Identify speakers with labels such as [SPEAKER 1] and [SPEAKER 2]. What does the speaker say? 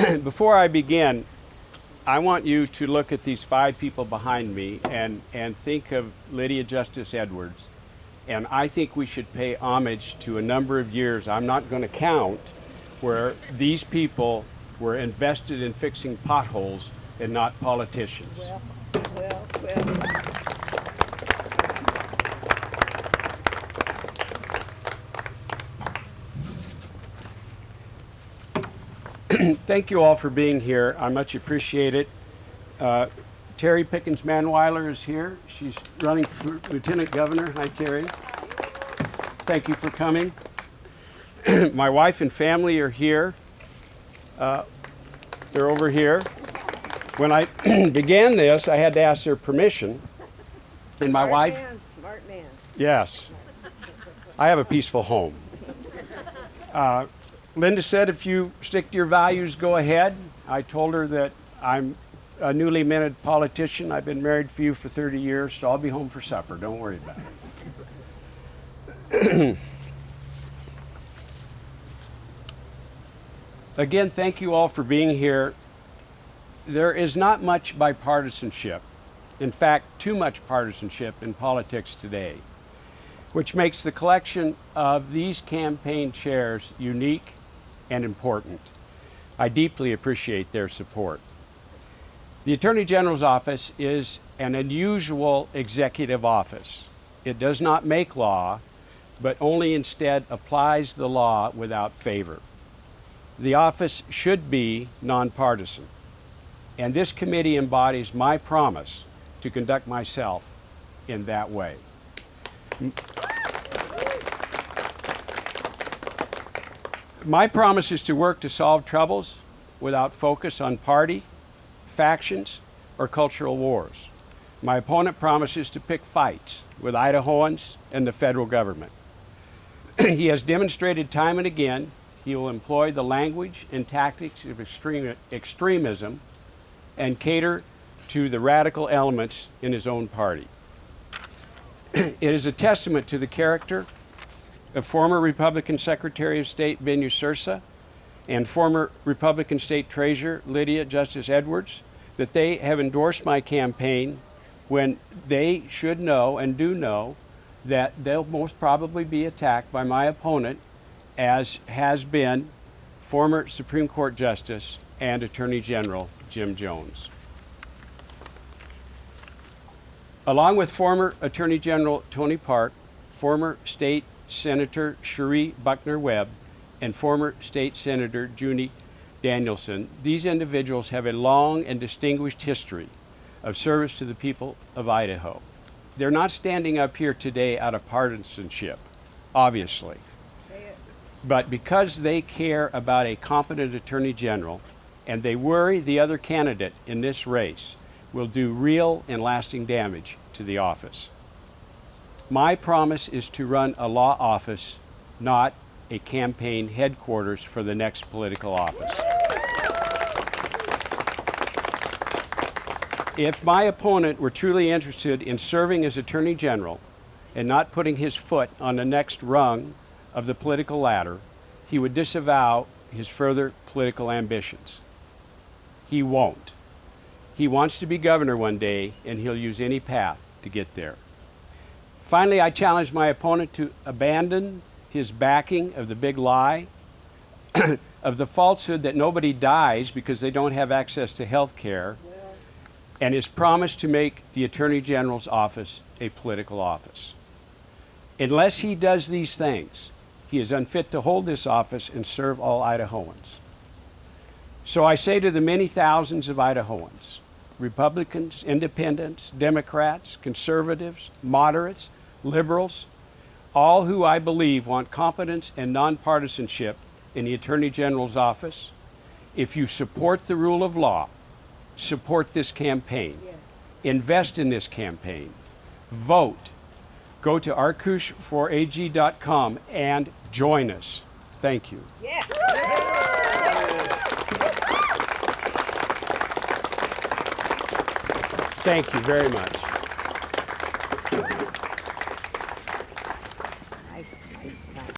[SPEAKER 1] Before I begin, I want you to look at these 5 people behind me and think of Lydia Justice Edwards. And I think we should pay homage to a number of years, I'm not going to count, where these people were invested in fixing potholes and not politicians.
[SPEAKER 2] Well.
[SPEAKER 1] Thank you all for being here. I much appreciate it. Terry Pickens-Manweiler is here. She's running for Lieutenant Governor. Hi, Terry. Thank you for coming. My wife and family are here. They're over here. When I began this, I had to ask their permission. And my wife...
[SPEAKER 2] Smart man.
[SPEAKER 1] Yes. I have a peaceful home. Linda said, if you stick to your values, go ahead. I told her that I'm a newly minted politician. I've been married for you for 30 years, so I'll be home for supper. Don't worry about it. Again, thank you all for being here. There is not much bipartisanship. In fact, too much partisanship in politics today, which makes the collection of these campaign chairs unique and important. I deeply appreciate their support. The Attorney General's office is an unusual executive office. It does not make law, but only instead applies the law without favor. The office should be nonpartisan, and this committee embodies my promise to conduct myself in that way. My promise is to work to solve troubles without focus on party, factions, or cultural wars. My opponent promises to pick fights with Idahoans and the federal government. He has demonstrated time and again he will employ the language and tactics of extremism and cater to the radical elements in his own party. It is a testament to the character of former Republican Secretary of State Ben Ysura and former Republican State Treasurer Lydia Justice Edwards that they have endorsed my campaign when they should know and do know that they'll most probably be attacked by my opponent, as has been former Supreme Court Justice and Attorney General Jim Jones. Along with former Attorney General Tony Park, former State Senator Cherie Buckner-Webb, and former State Senator Judi Danielson, these individuals have a long and distinguished history of service to the people of Idaho. They're not standing up here today out of partisanship, obviously, but because they care about a competent Attorney General and they worry the other candidate in this race will do real and lasting damage to the office. My promise is to run a law office, not a campaign headquarters for the next political office. If my opponent were truly interested in serving as Attorney General and not putting his foot on the next rung of the political ladder, he would disavow his further political ambitions. He won't. He wants to be governor one day, and he'll use any path to get there. Finally, I challenge my opponent to abandon his backing of the big lie, of the falsehood that nobody dies because they don't have access to health care, and his promise to make the Attorney General's office a political office. Unless he does these things, he is unfit to hold this office and serve all Idahoans. So I say to the many thousands of Idahoans, Republicans, Independents, Democrats, Conservatives, Moderates, Liberals, all who I believe want competence and nonpartisanship in the Attorney General's office, if you support the rule of law, support this campaign, invest in this campaign, vote, go to arkoosh4ag.com and join us. Thank you.
[SPEAKER 2] Yeah.
[SPEAKER 1] Thank you very much.